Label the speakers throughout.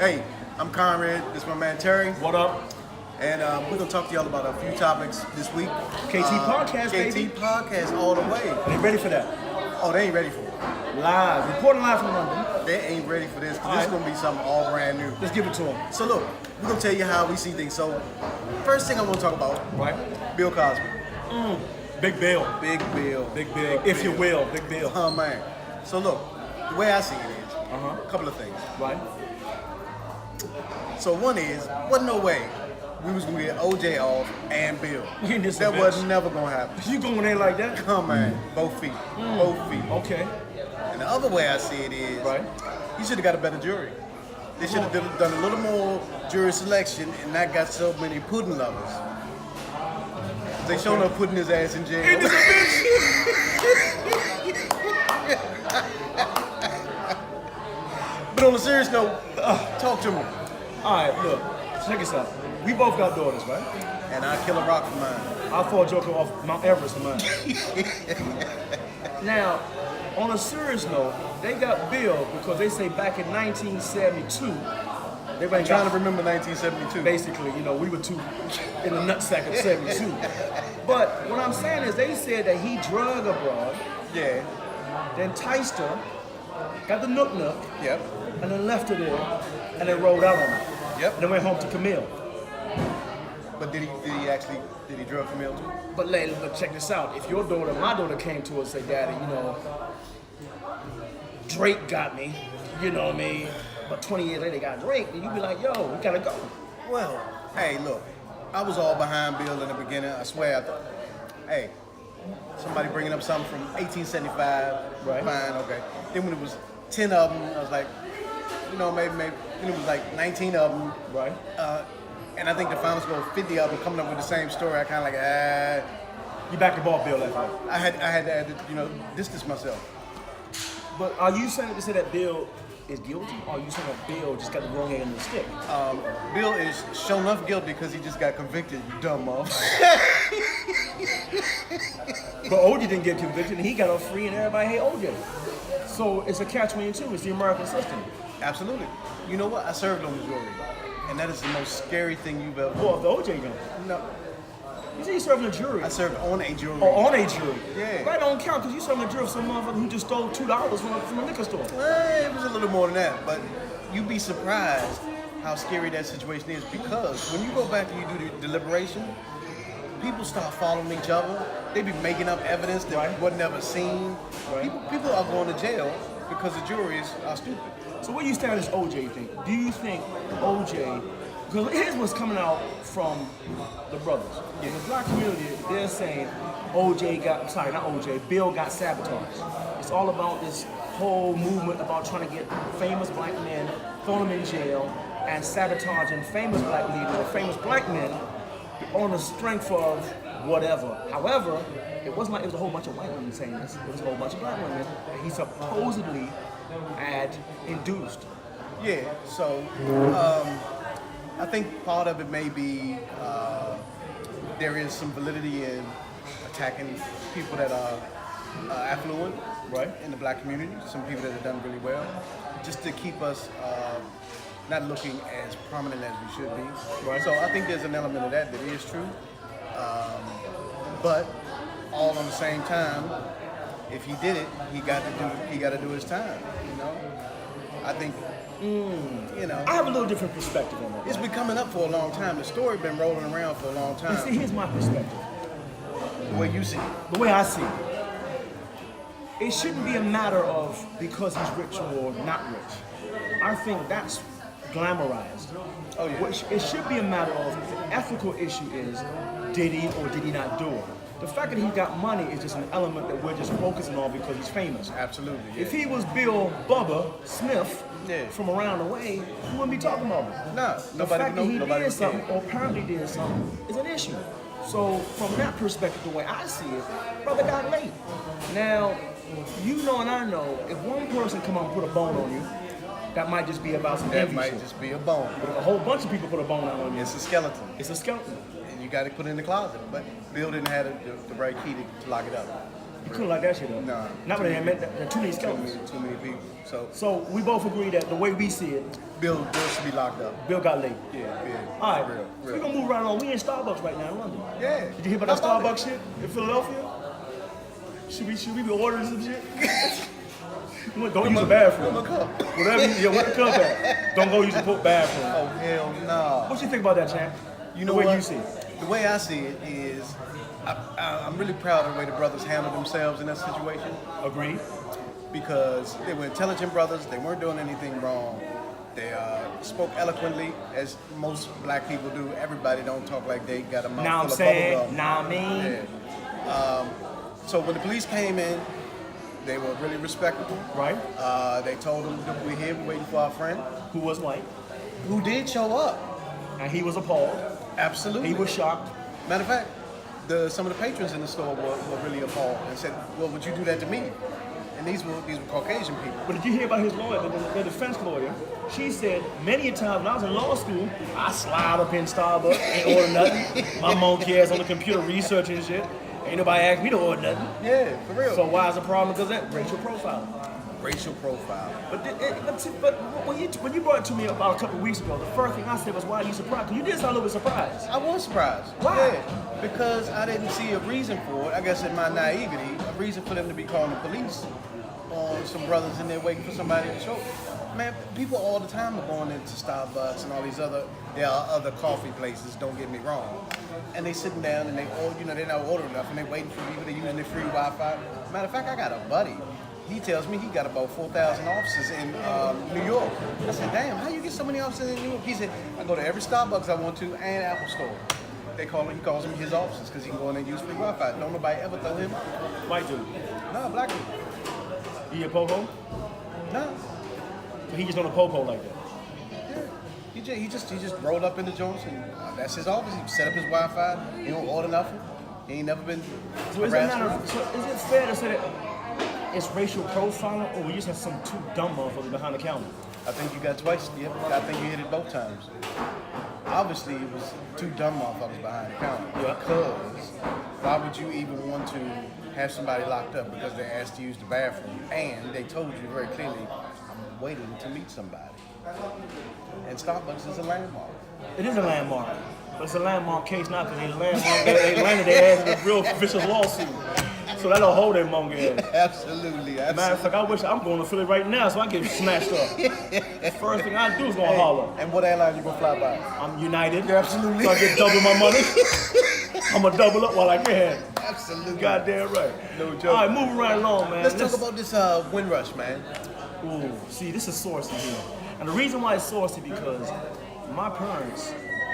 Speaker 1: Hey, I'm Conrad. This is my man Terry.
Speaker 2: What up?
Speaker 1: And we're going to talk to y'all about a few topics this week.
Speaker 2: KT Podcast,
Speaker 1: KT
Speaker 2: baby.
Speaker 1: Podcast all the way.
Speaker 2: Are they ready for that?
Speaker 1: Oh, they ain't ready for it.
Speaker 2: Live. Reporting live from London.
Speaker 1: They ain't ready for this, because
Speaker 2: All
Speaker 1: this is
Speaker 2: right.
Speaker 1: going to be something all brand new.
Speaker 2: Let's give it to them.
Speaker 1: So look, we're going to tell you how we see things. So first thing I want to talk about,
Speaker 2: Right?
Speaker 1: Bill Cosby.
Speaker 2: Big Bill.
Speaker 1: Big Bill.
Speaker 2: Big. If you will. Big Bill.
Speaker 1: Oh, man. So look, the way I see it is,
Speaker 2: Uh-huh.
Speaker 1: a couple of things.
Speaker 2: Right?
Speaker 1: So one is, wasn't no way we was going to get OJ off and Bill.
Speaker 2: You in this
Speaker 1: That
Speaker 2: bitch.
Speaker 1: was never going to happen.
Speaker 2: You going in like that?
Speaker 1: Come on, both feet. Both feet.
Speaker 2: Okay.
Speaker 1: And the other way I see it is,
Speaker 2: Right.
Speaker 1: he should have got a better jury. They should have done a little more jury selection and not got so many pudding lovers. They showing up putting his ass in jail. But on a serious note, talk to me.
Speaker 2: All right, look. Check this out. We both got daughters, right?
Speaker 1: And I kill a rock for mine.
Speaker 2: I'll fall Joker off Mount Everest for mine. Now, on a serious note, they got Bill because they say back in 1972, they went
Speaker 1: I'm trying to remember 1972.
Speaker 2: basically, you know, we were two in the nutsack of 72. But what I'm saying is they said that he drug a broad,
Speaker 1: Yeah.
Speaker 2: then enticed her, got the nook,
Speaker 1: Yep.
Speaker 2: and then left her there, and then rolled out on her.
Speaker 1: Yep.
Speaker 2: And then went home to Camille.
Speaker 1: But did he drug Camille too?
Speaker 2: But check this out. If my daughter came to us and said, Daddy, you know, Drake got me, you know what I mean? But 20 years later they got Drake, then you'd be like, yo, we gotta go.
Speaker 1: Well, hey, look, I was all behind Bill in the beginning. I swear, I thought, hey, somebody bringing up something from 1875,
Speaker 2: Right.
Speaker 1: fine, okay. Then when it was 10 of them, I was like, you know, maybe. Then it was like 19 of them,
Speaker 2: Right?
Speaker 1: and I think the final score was 50 of them coming up with the same story. I kind of like,
Speaker 2: You back the ball, Bill, that way.
Speaker 1: I had to, you know, distance myself.
Speaker 2: But are you saying to say that Bill is guilty, or are you saying that Bill just got the wrong end of the stick?
Speaker 1: Bill is sure enough guilty because he just got convicted, you dumb motherfucker.
Speaker 2: But OJ didn't get convicted, and he got off free, and everybody hate OJ. So it's a catch-22. It's the American system.
Speaker 1: Absolutely. You know what? I served on the jury, and that is the most scary thing you've ever.
Speaker 2: Well, the OJ don't.
Speaker 1: No,
Speaker 2: You say you serving a jury.
Speaker 1: I served on a jury.
Speaker 2: Or on a jury.
Speaker 1: Yeah.
Speaker 2: That don't count because you serving a jury of some motherfucker who just stole $2 from a liquor store.
Speaker 1: Well, it was a little more than that, but you'd be surprised how scary that situation is because when you go back and you do the deliberation, people start following each other. They be making up evidence that
Speaker 2: Right.
Speaker 1: wasn't ever seen.
Speaker 2: Right.
Speaker 1: People are going to jail because the juries are stupid.
Speaker 2: So where you stand as OJ thing? Do you think OJ, because here's what's coming out from the brothers. In the black community, they're saying Bill got sabotaged. It's all about this whole movement about trying to get famous black men, throw them in jail, and sabotaging famous black leaders or famous black men on the strength of whatever. However, it wasn't like it was a whole bunch of white women saying this. It was a whole bunch of black women that he supposedly had induced.
Speaker 1: Yeah, so I think part of it may be there is some validity in attacking people that are affluent,
Speaker 2: Right.
Speaker 1: in the black community, some people that have done really well, just to keep us not looking as prominent as we should be.
Speaker 2: Right.
Speaker 1: So I think there's an element of that is true, but all on the same time, if he did it, he got to do his time. You know, I think. You know,
Speaker 2: I have a little different perspective on that.
Speaker 1: it's been coming up for a long time. The story been rolling around for a long
Speaker 2: You see,
Speaker 1: time.
Speaker 2: here's my perspective.
Speaker 1: The way you see it.
Speaker 2: The way I see it. It shouldn't be a matter of because he's rich or not rich. I think that's glamorized.
Speaker 1: Oh, yeah.
Speaker 2: It should be a matter of the ethical issue is did he or did he not do it? The fact that he got money is just an element that we're just focusing on because he's famous.
Speaker 1: Absolutely. Yeah.
Speaker 2: If he was Bill Bubba Smith
Speaker 1: Yeah.
Speaker 2: from around the way, we wouldn't be talking about him.
Speaker 1: Nah,
Speaker 2: The
Speaker 1: nobody
Speaker 2: fact that he
Speaker 1: nobody
Speaker 2: did
Speaker 1: would
Speaker 2: something
Speaker 1: care.
Speaker 2: or apparently did something is an issue. So from that perspective, the way I see it, brother got late. Now, you know and I know, if one person come up and put a bone on you, that might just be about some
Speaker 1: That
Speaker 2: envy
Speaker 1: might
Speaker 2: shit.
Speaker 1: just be a bone.
Speaker 2: But if a whole bunch of people put a bone on you,
Speaker 1: It's a skeleton,
Speaker 2: it's a skeleton.
Speaker 1: and you got to put it in the closet. But Bill didn't have the right key to lock it up.
Speaker 2: You couldn't like that shit though.
Speaker 1: Nah.
Speaker 2: Not when they meant that too many
Speaker 1: Too
Speaker 2: skeletons.
Speaker 1: many, too many people. So
Speaker 2: So we both agree that the way we see it,
Speaker 1: Bill should be locked up.
Speaker 2: Bill got laid.
Speaker 1: Yeah.
Speaker 2: All right,
Speaker 1: Real,
Speaker 2: so
Speaker 1: real.
Speaker 2: we're gonna move right along. We in Starbucks right now in London.
Speaker 1: Yeah.
Speaker 2: Did you hear about that
Speaker 1: How about
Speaker 2: Starbucks shit in Philadelphia? Should we be ordering some shit? Don't use a bathroom.
Speaker 1: Where my cup?
Speaker 2: Whatever, where the cup at? Don't go use the bathroom.
Speaker 1: Oh hell no.
Speaker 2: What you think about that, champ?
Speaker 1: You know
Speaker 2: the way
Speaker 1: what?
Speaker 2: you see it.
Speaker 1: The way I see it is, I'm really proud of the way the brothers handled themselves in that situation
Speaker 2: Agree?
Speaker 1: because they were intelligent brothers. They weren't doing anything wrong. They spoke eloquently, as most black people do. Everybody don't talk like they got a mouth
Speaker 2: Now I'm
Speaker 1: full of
Speaker 2: saying,
Speaker 1: bubble gum.
Speaker 2: now I mean,
Speaker 1: Yeah. So when the police came in, they were really respectable.
Speaker 2: right?
Speaker 1: They told them that we're here, we're waiting for our friend,
Speaker 2: Who was white,
Speaker 1: who did show up.
Speaker 2: and he was appalled.
Speaker 1: Absolutely.
Speaker 2: He was shocked.
Speaker 1: Matter of fact, some of the patrons in the store were really appalled and said, "Well, would you do that to me?" And these were Caucasian people.
Speaker 2: But did you hear about his lawyer, the defense lawyer? She said many a time when I was in law school, I slide up in Starbucks, ain't order nothing. My monkey ass on the computer researching and shit. Ain't nobody asked me to order nothing.
Speaker 1: Yeah, for real.
Speaker 2: So why is the problem? Because that racial profiling.
Speaker 1: Racial profile.
Speaker 2: But when you brought it to me about a couple of weeks ago, the first thing I said was, "Why are you surprised?" 'Cause you did sound a little bit surprised.
Speaker 1: I was surprised.
Speaker 2: Why?
Speaker 1: Yeah, because I didn't see a reason for it. I guess in my naivety, a reason for them to be calling the police on some brothers in there waiting for somebody to show. Man, people all the time are going into Starbucks and all these there are other coffee places, don't get me wrong. And they sitting down and they're not ordering enough and they're waiting for people to use their free Wi-Fi. Matter of fact, I got a buddy. He tells me he got about 4,000 offices in New York. I said, damn, how you get so many offices in New York? He said, I go to every Starbucks I want to and Apple Store. He calls them his offices because he can go in and use free Wi-Fi. Don't nobody ever throw him out.
Speaker 2: White dude.
Speaker 1: No, black dude.
Speaker 2: He a popo?
Speaker 1: No.
Speaker 2: So he just on a popo like that.
Speaker 1: Yeah. He just rolled up in the joints and that's his office. He set up his Wi-Fi. He don't order nothing. He ain't never been
Speaker 2: So is it fair to say that it's racial profiling, or we just have some two dumb motherfuckers behind the counter?
Speaker 1: I think you got twice. Yep. I think you hit it both times. Obviously, it was two dumb motherfuckers behind the counter.
Speaker 2: Yeah.
Speaker 1: Because why would you even want to have somebody locked up because they asked to use the bathroom and they told you very clearly, I'm waiting to meet somebody. And Starbucks is a landmark.
Speaker 2: It is a landmark, but it's a landmark case not because they landed their ass in a real vicious lawsuit. So that don't hold that monkey ass.
Speaker 1: Absolutely.
Speaker 2: Matter of fact, I wish I'm going to Philly right now so I get snatched up. First thing I do is gonna holler.
Speaker 1: And what airline you gonna fly by?
Speaker 2: I'm United.
Speaker 1: Yeah, absolutely.
Speaker 2: So I get double my money. I'm gonna double up while I can.
Speaker 1: Absolutely.
Speaker 2: Goddamn right.
Speaker 1: No joke.
Speaker 2: All right, moving right along, man.
Speaker 1: Let's talk about this Windrush, man.
Speaker 2: Ooh, see, this is saucy here. And the reason why it's saucy because my parents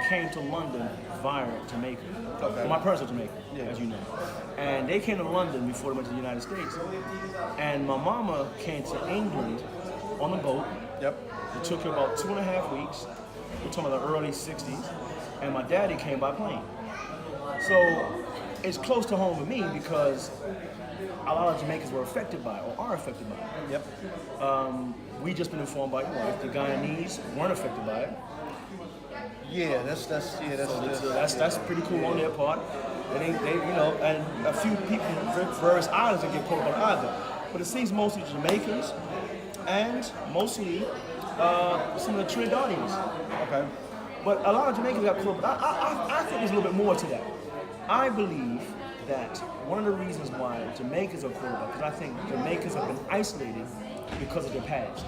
Speaker 2: came to London via Jamaica.
Speaker 1: Okay.
Speaker 2: My parents are Jamaican,
Speaker 1: Yeah.
Speaker 2: as you know. And they came to London before they went to the United States. And my mama came to England on a boat.
Speaker 1: Yep.
Speaker 2: It took her about 2.5 weeks. We're talking about the early 60s. And my daddy came by plane. So it's close to home with me because a lot of Jamaicans were affected by it or are affected by it.
Speaker 1: Yep.
Speaker 2: We just been informed by your wife the Guyanese weren't affected by it.
Speaker 1: Yeah, that's
Speaker 2: That's pretty cool on their part. They and a few people from various islands that get pulled up either. But it seems mostly Jamaicans and mostly some of the Trinidadians.
Speaker 1: okay.
Speaker 2: But a lot of Jamaicans got pulled up. I think there's a little bit more to that. I believe that one of the reasons why Jamaicans are pulled up because I think Jamaicans have been isolated because of their past.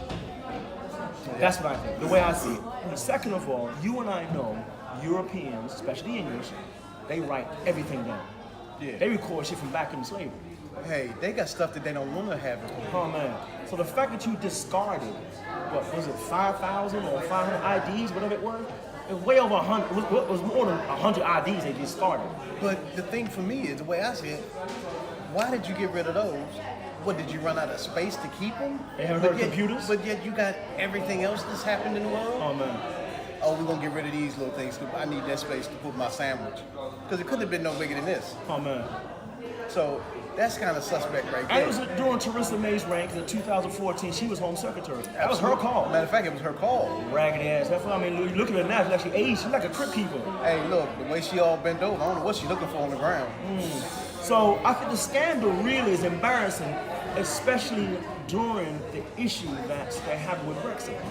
Speaker 2: That's what I think, the way I see it. And second of all, you and I know Europeans, especially English, they write everything down.
Speaker 1: Yeah.
Speaker 2: They record shit from back in slavery.
Speaker 1: Hey, they got stuff that they don't want to have.
Speaker 2: Oh man. So the fact that you discarded, what was it, 5,000 or 500 IDs, whatever it was way over 100, it was more than 100 IDs they discarded.
Speaker 1: But the thing for me is, the way I see it, why did you get rid of those? What, did you run out of space to keep them?
Speaker 2: They haven't heard of computers?
Speaker 1: But yet you got everything else that's happened in the world?
Speaker 2: Oh man.
Speaker 1: Oh, we're going to get rid of these little things. I need that space to put my sandwich. Because it couldn't have been no bigger than this.
Speaker 2: Oh man.
Speaker 1: So that's kind of suspect right
Speaker 2: And
Speaker 1: there.
Speaker 2: it was during Theresa May's reign, because in 2014 she was Home Secretary. That was her call.
Speaker 1: Matter of fact, it was her call.
Speaker 2: Raggedy ass. I mean, you look at her now, she's actually aged. She's like a Crip keeper.
Speaker 1: Hey, look, the way she all bent over, I don't know what she's looking for on the ground.
Speaker 2: So I think the scandal really is embarrassing, especially during the issue that they have with Brexit.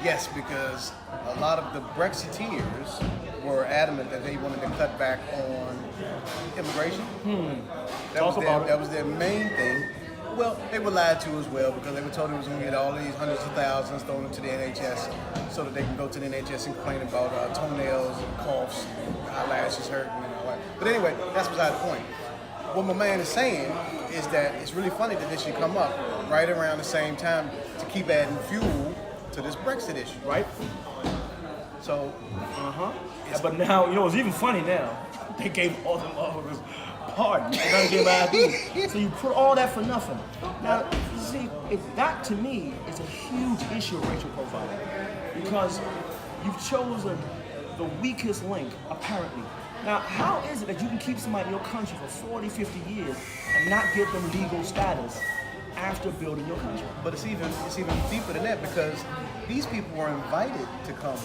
Speaker 1: Yes, because a lot of the Brexiteers were adamant that they wanted to cut back on immigration.
Speaker 2: Talk about it.
Speaker 1: That was their main thing. Well, they were lied to as well because they were told it was going to get all these hundreds of thousands thrown into the NHS so that they can go to the NHS and complain about toenails and coughs, eyelashes hurting and all that. But anyway, that's beside the point. What my man is saying is that it's really funny that this should come up right around the same time to keep adding fuel to this Brexit issue.
Speaker 2: Right?
Speaker 1: So,
Speaker 2: But now, you know, it's even funny now. They gave all them motherfuckers pardon. They don't give ID. So you put all that for nothing. Now, you see, if that to me is a huge issue of racial profiling. Because you've chosen the weakest link, apparently. Now, how is it that you can keep somebody in your country for 40, 50 years and not give them legal status after building your country?
Speaker 1: but it's even deeper than that because these people were invited to come.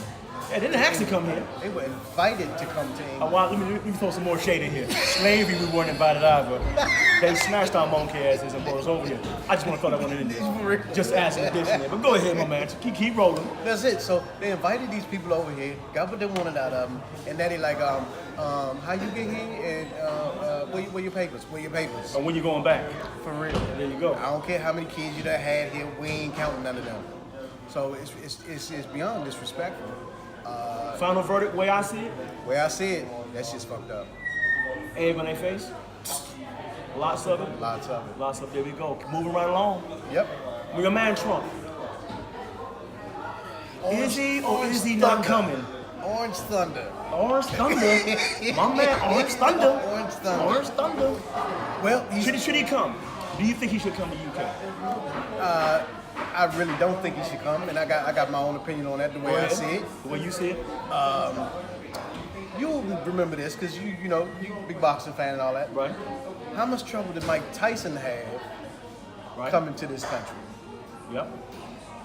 Speaker 2: They didn't actually come here.
Speaker 1: They were invited to come to England.
Speaker 2: Well, let me throw some more shade in here. Slavery, we weren't invited either. They smashed our monkey asses and brought us over here. I just want to throw that one in there. Just as an addition there. But go ahead, my man. Keep rolling.
Speaker 1: That's it. So they invited these people over here, got what they wanted out of them, and then they like, how you get here and where your papers? Where your papers?
Speaker 2: And when you going back?
Speaker 1: For real.
Speaker 2: There you go.
Speaker 1: I don't care how many kids you done had here. We ain't counting none of them. So it's beyond disrespectful.
Speaker 2: Final verdict, way I see it,
Speaker 1: Way I see it, that shit's fucked up.
Speaker 2: egg on their face. Lots of it.
Speaker 1: Lots of it.
Speaker 2: Lots of it. There we go. Moving right along.
Speaker 1: Yep.
Speaker 2: With your man Trump. Is he or is he not coming?
Speaker 1: Orange Thunder.
Speaker 2: Orange Thunder. My man, Orange Thunder.
Speaker 1: Orange Thunder.
Speaker 2: Orange Thunder.
Speaker 1: Well,
Speaker 2: Should he come? Do you think he should come to UK?
Speaker 1: I really don't think he should come, and I got my own opinion on that. The way I see it.
Speaker 2: The way you see it?
Speaker 1: You'll remember this because you big boxing fan and all that.
Speaker 2: Right.
Speaker 1: How much trouble did Mike Tyson have
Speaker 2: Right.
Speaker 1: coming to this country?
Speaker 2: Yep.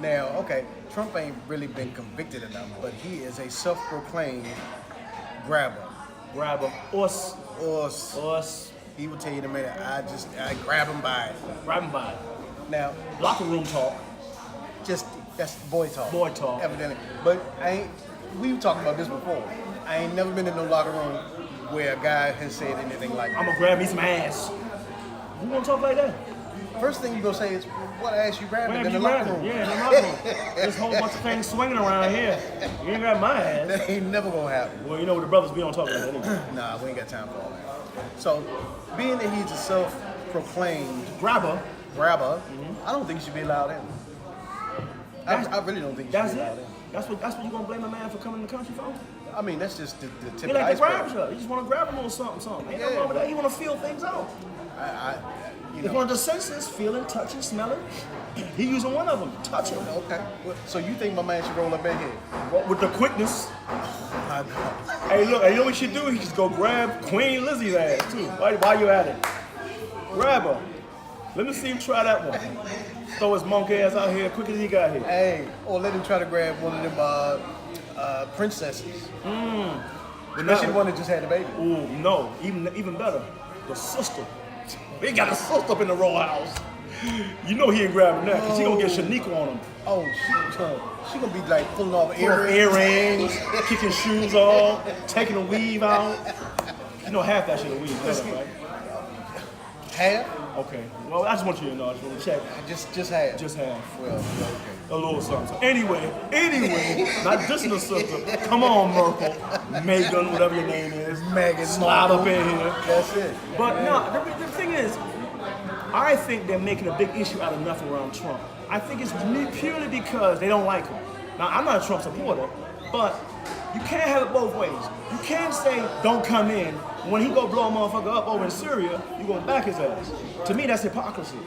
Speaker 1: Now, okay, Trump ain't really been convicted enough, but he is a self-proclaimed grabber.
Speaker 2: Grab a us.
Speaker 1: Us. He will tell you in a minute, I grab him by it.
Speaker 2: Grab him by it.
Speaker 1: Now,
Speaker 2: Locker room talk.
Speaker 1: that's boy talk.
Speaker 2: Boy talk.
Speaker 1: Evidently. But we were talking about this before. I ain't never been in no locker room where a guy has said anything like
Speaker 2: I'm gonna grab me some ass. You wanna talk like that?
Speaker 1: First thing you gonna say is, what ass you grabbing
Speaker 2: Grab
Speaker 1: in
Speaker 2: you
Speaker 1: the locker
Speaker 2: grabbing.
Speaker 1: room?
Speaker 2: Yeah, in the locker room. There's a whole bunch of things swinging around here. You ain't grab my ass.
Speaker 1: That ain't never gonna happen.
Speaker 2: Well, you know what the brothers be on talk about anyway.
Speaker 1: Nah, we ain't got time for all that. So, being that he's a self-proclaimed
Speaker 2: Grabber.
Speaker 1: grabber, I don't think he should be allowed in. I really don't think he should
Speaker 2: That's
Speaker 1: be allowed
Speaker 2: it.
Speaker 1: in.
Speaker 2: That's what you gonna blame a man for coming in the country for?
Speaker 1: I mean, that's just the tip
Speaker 2: He
Speaker 1: of the
Speaker 2: like the grab
Speaker 1: iceberg.
Speaker 2: shot. You just wanna grab him on something. Ain't
Speaker 1: Yeah.
Speaker 2: nothing wrong with that. You wanna feel things out.
Speaker 1: You
Speaker 2: It's
Speaker 1: know.
Speaker 2: one of the senses, feeling, touching, smelling. He using one of them, touching.
Speaker 1: Okay. Well, so you think my man should roll up in here?
Speaker 2: With the quickness.
Speaker 1: My God.
Speaker 2: Hey, look, you know what you should do? You just go grab Queen Lizzie's ass, too. While you at it. Grab her. Let me see him try that one. Throw his monkey ass out here quick as he got here.
Speaker 1: Hey, or let him try to grab one of them princesses. Especially the one that just had the baby.
Speaker 2: Ooh, no, even better. The sister. He got a sister up in the row house. You know he ain't grabbing that, because he gonna get Shaniqua on him.
Speaker 1: Oh, she gonna be like pulling off
Speaker 2: Put on
Speaker 1: earrings.
Speaker 2: kicking shoes off, taking the weave out. You know half that shit a weave, right?
Speaker 1: Half?
Speaker 2: Okay. Well, I just want you to know. I just want to check.
Speaker 1: Just half.
Speaker 2: Just half.
Speaker 1: Well, okay.
Speaker 2: A little something. Anyway, not dissing the sister. Come on, Merkel, Megan, whatever your name is.
Speaker 1: Megan
Speaker 2: Slide up in here.
Speaker 1: That's it.
Speaker 2: But no, the thing is, I think they're making a big issue out of nothing around Trump. I think it's purely because they don't like him. Now, I'm not a Trump supporter, but you can't have it both ways. You can't say, don't come in. When he go blow a motherfucker up over in Syria, you gonna back his ass. To me, that's hypocrisy.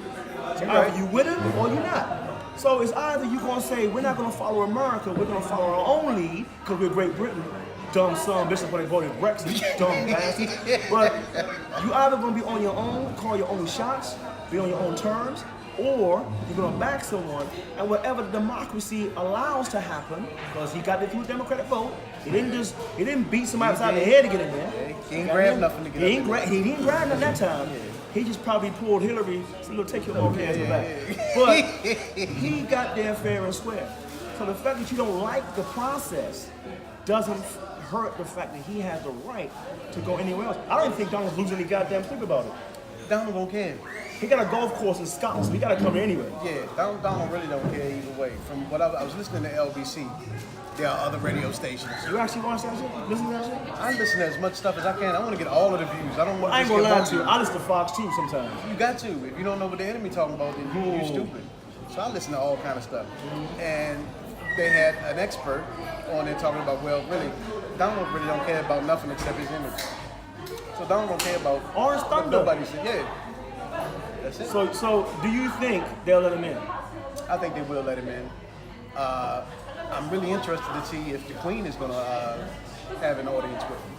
Speaker 2: So either you with him or you're not. So it's either you gonna say, we're not gonna follow America, we're gonna follow our own lead, because we're Great Britain. Dumb son, bitches when they voted Brexit, dumb bastard. But you either gonna be on your own, call your own shots, be on your own terms, or you're going to back someone, and whatever democracy allows to happen, because he got it through the Democratic vote, he didn't beat somebody upside the head to get in there.
Speaker 1: Yeah, he ain't grab nothing to get in there.
Speaker 2: He didn't grab nothing that time. He just probably pulled Hillary, so he'll take your monkey ass back. But he got there fair and square. So the fact that you don't like the process doesn't hurt the fact that he has the right to go anywhere else. I don't think Donald's losing any goddamn sleep about it.
Speaker 1: Donald don't care.
Speaker 2: He got a golf course in Scotland, so he got to come here anyway.
Speaker 1: Yeah, Donald really don't care either way. From what I was listening to LBC, there are other radio stations.
Speaker 2: You actually watch that shit? Listen to that shit?
Speaker 1: I listen to as much stuff as I can. I want to get all of the views. I don't want
Speaker 2: I ain't
Speaker 1: to
Speaker 2: gonna lie
Speaker 1: just
Speaker 2: to
Speaker 1: get
Speaker 2: you. I listen to Fox too sometimes.
Speaker 1: You got to. If you don't know what the enemy talking about, then you're stupid. So I listen to all kind of stuff. And they had an expert on there talking about, well, really, Donald really don't care about nothing except his image. So Donald don't care about
Speaker 2: Orange
Speaker 1: what
Speaker 2: Thunder.
Speaker 1: nobody said. Yeah. That's it.
Speaker 2: So do you think they'll let him in?
Speaker 1: I think they will let him in. I'm really interested to see if the Queen is going to have an audience with him.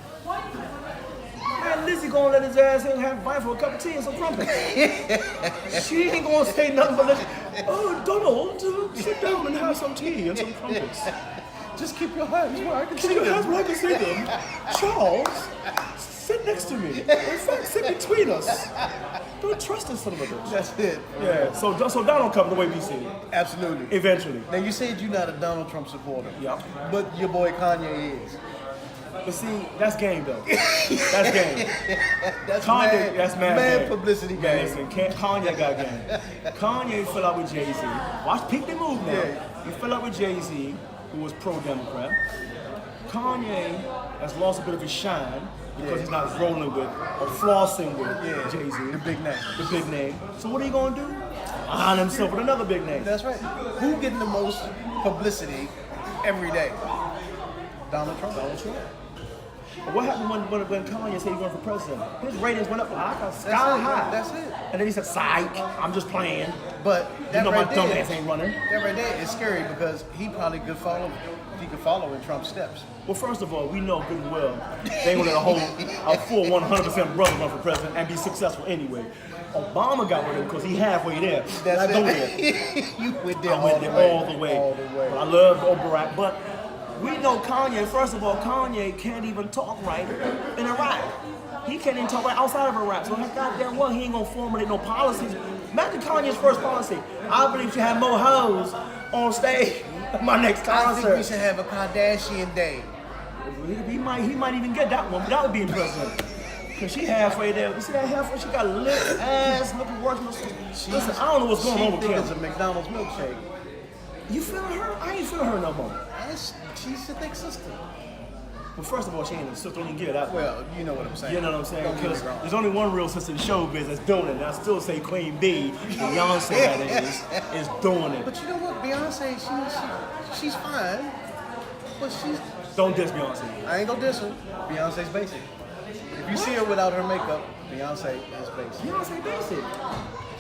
Speaker 2: Man, Lizzie gonna let his ass in have bite for a cup of tea and some crumpets. She ain't gonna say nothing but, oh, Donald, sit down and have some tea and some crumpets.
Speaker 1: Just keep your hands where I can
Speaker 2: Keep
Speaker 1: see
Speaker 2: your
Speaker 1: them.
Speaker 2: hands where I can see them. Charles, sit next to me. In fact, sit between us. Don't trust this son of a bitch.
Speaker 1: That's it.
Speaker 2: Yeah, so Donald come the way we see it.
Speaker 1: Absolutely.
Speaker 2: Eventually.
Speaker 1: Now you said you're not a Donald Trump supporter.
Speaker 2: Yep.
Speaker 1: But your boy Kanye is.
Speaker 2: But see, that's game though. That's game.
Speaker 1: That's
Speaker 2: Kanye, that's mad game.
Speaker 1: publicity
Speaker 2: Man,
Speaker 1: game.
Speaker 2: listen, Kanye got game. Kanye fell out with Jay-Z. Watch, peep the move now.
Speaker 1: Yeah.
Speaker 2: He fell out with Jay-Z, who was pro-Democrat. Kanye has lost a bit of his shine because he's not rolling with or flossing with Jay-Z.
Speaker 1: The big name.
Speaker 2: The big name. So what are you gonna do? Align himself with another big name.
Speaker 1: That's right. Who getting the most publicity every day? Donald Trump.
Speaker 2: Donald Trump. But what happened when Kanye said he run for president? His ratings went up sky high.
Speaker 1: That's it.
Speaker 2: And then he said, psych, I'm just playing.
Speaker 1: But
Speaker 2: You
Speaker 1: that
Speaker 2: know
Speaker 1: right
Speaker 2: my dumb
Speaker 1: there,
Speaker 2: ass ain't running.
Speaker 1: that right there is scary because he probably could follow. He could follow in Trump's steps.
Speaker 2: Well, first of all, we know good and well they ain't gonna let a full 100% brother run for president and be successful anyway. Obama got with him because he halfway there.
Speaker 1: That's
Speaker 2: I go
Speaker 1: it.
Speaker 2: there.
Speaker 1: You went there,
Speaker 2: I went there all the way.
Speaker 1: All the way.
Speaker 2: But I love Barack, but we know Kanye. First of all, Kanye can't even talk right in Iraq. He can't even talk right outside of Iraq. So that goddamn well, he ain't gonna formulate no policies. Imagine Kanye's first policy. I believe you should have more hoes on stage at my next
Speaker 1: I
Speaker 2: concert.
Speaker 1: think we should have a Kardashian day.
Speaker 2: He might even get that one without being president. Cause she halfway there. You see that halfway? She got lip, ass, looking worse. Listen, I don't know what's going on with
Speaker 1: She thinks it's a
Speaker 2: Kim.
Speaker 1: McDonald's milkshake.
Speaker 2: You feeling her? I ain't feeling her no more.
Speaker 1: She's a thick sister.
Speaker 2: Well, first of all, she ain't a sister. Don't even get it out.
Speaker 1: Well, you know what I'm saying.
Speaker 2: You know what I'm saying?
Speaker 1: Don't get me
Speaker 2: Because
Speaker 1: wrong.
Speaker 2: there's only one real sister in showbiz that's doing it. And I still say Queen B, Beyonce that is doing it.
Speaker 1: But you know what? Beyonce, she's fine. But she's.
Speaker 2: Don't diss Beyonce.
Speaker 1: I ain't gonna diss her. Beyonce's basic. If you see her without her makeup, Beyonce is basic.
Speaker 2: Beyonce basic.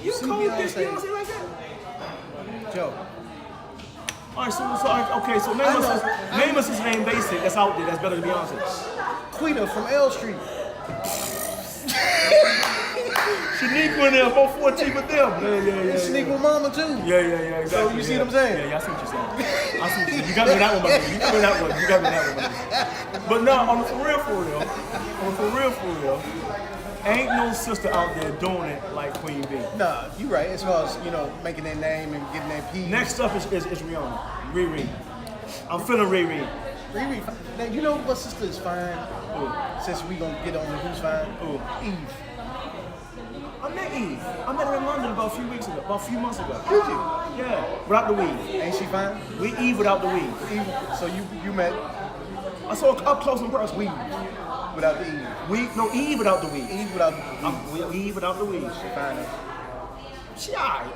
Speaker 2: You
Speaker 1: See
Speaker 2: cold diss
Speaker 1: Beyonce.
Speaker 2: Beyonce like that?
Speaker 1: Joe.
Speaker 2: All right, so name us his name basic that's out there that's better than Beyonce.
Speaker 1: Quita from L Street.
Speaker 2: Shaniqua and them, both 14 with them.
Speaker 1: And Sneak with Mama too.
Speaker 2: Yeah, exactly.
Speaker 1: So you see what I'm saying?
Speaker 2: Yeah, I see what you're saying. I see what you're saying. You got me that one, my nigga. You got me that one. You got me that one, my nigga. But no, on the for real, ain't no sister out there doing it like Queen B.
Speaker 1: Nah, you right. As far as, making their name and getting their P.
Speaker 2: Next up is Rihanna. Riri. I'm feeling Riri.
Speaker 1: Riri, now, you know what sister is fine?
Speaker 2: Ooh.
Speaker 1: Since we gonna get on the who's fine?
Speaker 2: Ooh.
Speaker 1: Eve.
Speaker 2: I met Eve. I met her in London about a few months ago.
Speaker 1: Did you?
Speaker 2: Yeah, without the weave.
Speaker 1: Ain't she fine?
Speaker 2: We Eve without the weave.
Speaker 1: Eve. So you met
Speaker 2: I saw her up close and personal.
Speaker 1: Eve without the Eve.
Speaker 2: Eve without the weave.
Speaker 1: Eve without the Eve.
Speaker 2: Eve without the weave.
Speaker 1: She fine.
Speaker 2: She alright.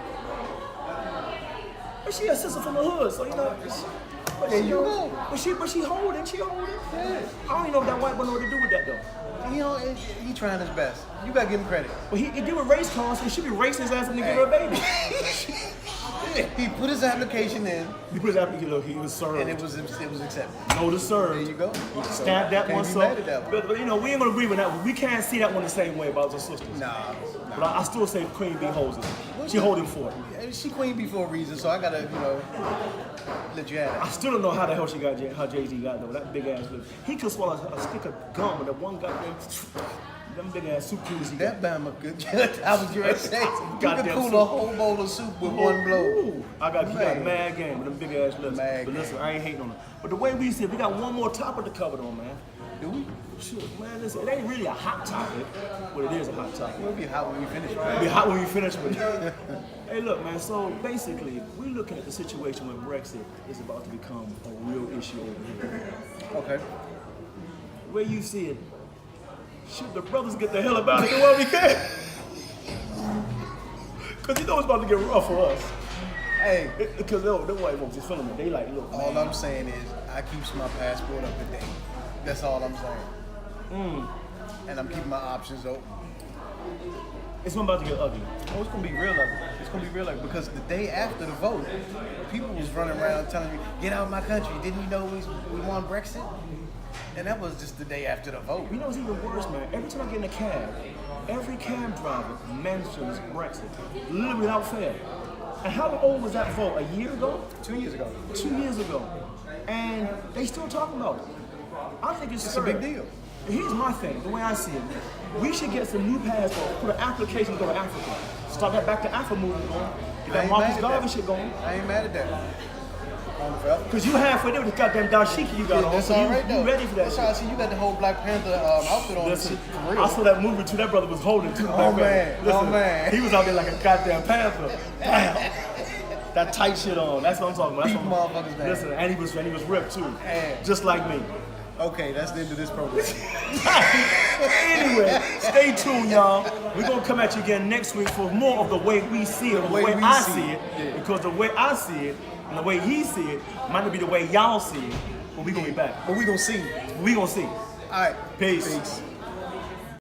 Speaker 2: But she a sister from the hood, so but
Speaker 1: There
Speaker 2: she,
Speaker 1: you go.
Speaker 2: But she holding.
Speaker 1: Yeah.
Speaker 2: I don't even know if that white boy know what to do with that though.
Speaker 1: He trying his best. You gotta give him credit.
Speaker 2: But he did with race cons, so he should be racing his ass up and give her a baby.
Speaker 1: He put his his application in,
Speaker 2: He put his application. Look, he was served.
Speaker 1: and it was accepted.
Speaker 2: Notice served.
Speaker 1: There you go.
Speaker 2: He stamped that
Speaker 1: Can't
Speaker 2: one.
Speaker 1: be
Speaker 2: So,
Speaker 1: mad at that one.
Speaker 2: but you know, we ain't gonna agree with that one. We can't see that one the same way about the sisters.
Speaker 1: Nah.
Speaker 2: But I still say Queen B holds it. She holding for it.
Speaker 1: She Queen Bee for a reason, so I gotta, let you have
Speaker 2: I still don't know how the hell she got how Jay-Z got though. That big ass lip. He could swallow a stick of gum with that one goddamn them big ass soup cubes he
Speaker 1: it.
Speaker 2: got.
Speaker 1: That Bama good. I was going to say, you could
Speaker 2: Goddamn
Speaker 1: cool
Speaker 2: soup.
Speaker 1: a whole bowl of soup with one blow.
Speaker 2: Ooh, he got
Speaker 1: Man.
Speaker 2: mad game with them big ass lips.
Speaker 1: Mad
Speaker 2: But
Speaker 1: game.
Speaker 2: listen, I ain't hating on it. But the way we see it, we got one more topic to cover though, man.
Speaker 1: Do we?
Speaker 2: Shit, man, listen, it ain't really a hot topic, but it is a hot topic.
Speaker 1: It'll be hot when we finish.
Speaker 2: It'll be hot when we finish with it. Hey, look, man, so basically, we're looking at the situation where Brexit is about to become a real issue over here.
Speaker 1: Okay.
Speaker 2: Where you see it, shoot, the brothers get the hell up out of here while we can. Because you know it's about to get rough for us.
Speaker 1: Hey,
Speaker 2: Because the white folks is feeling it. They like, look,
Speaker 1: all
Speaker 2: man,
Speaker 1: I'm saying is I keeps my passport up to date. That's all I'm saying. And I'm keeping my options open.
Speaker 2: it's about to get ugly.
Speaker 1: Oh, it's gonna be real ugly. It's gonna be real ugly because the day after the vote, people was running around telling me, "Get out of my country! Didn't you know we won Brexit?" And that was just the day after the vote.
Speaker 2: You know what's even worse, man? Every time I get in a cab, every cab driver mentions Brexit, literally without fail. And how old was that vote? A year ago?
Speaker 1: 2 years ago.
Speaker 2: 2 years ago. And they still talking about it. I think it's
Speaker 1: a big deal.
Speaker 2: Here's my thing, the way I see it. We should get some new passports, put an application to go to Africa. Start that Back to Africa movement going. Get
Speaker 1: I
Speaker 2: that
Speaker 1: ain't
Speaker 2: Marcus
Speaker 1: mad at
Speaker 2: Garvey
Speaker 1: that.
Speaker 2: shit going.
Speaker 1: I ain't mad at that. On forever.
Speaker 2: Because you halfway there with the goddamn dashiki you got on.
Speaker 1: That's
Speaker 2: So
Speaker 1: all
Speaker 2: you,
Speaker 1: right though.
Speaker 2: you ready for that
Speaker 1: That's
Speaker 2: shit.
Speaker 1: how I see you got the whole Black Panther outfit on.
Speaker 2: Listen,
Speaker 1: and shit, for real.
Speaker 2: I saw that movie too. That brother was holding too.
Speaker 1: Oh, man. Oh, man.
Speaker 2: He was out there like a goddamn panther. Bam. That tight shit on. That's what I'm talking about. That's
Speaker 1: Beat
Speaker 2: what
Speaker 1: motherfuckers down.
Speaker 2: Listen, and he was ripped too.
Speaker 1: Man.
Speaker 2: Just like me.
Speaker 1: Okay, that's the end of this program.
Speaker 2: Anyway, stay tuned, y'all. We're gonna come at you again next week for more of the way we see it, the way
Speaker 1: we
Speaker 2: I
Speaker 1: see
Speaker 2: see
Speaker 1: it.
Speaker 2: it.
Speaker 1: Yeah.
Speaker 2: Because the way I see it and the way he see it might not be the way y'all see it. But we gonna be back.
Speaker 1: But we gonna see.
Speaker 2: We gonna see.
Speaker 1: All right.
Speaker 2: Peace.
Speaker 1: Peace.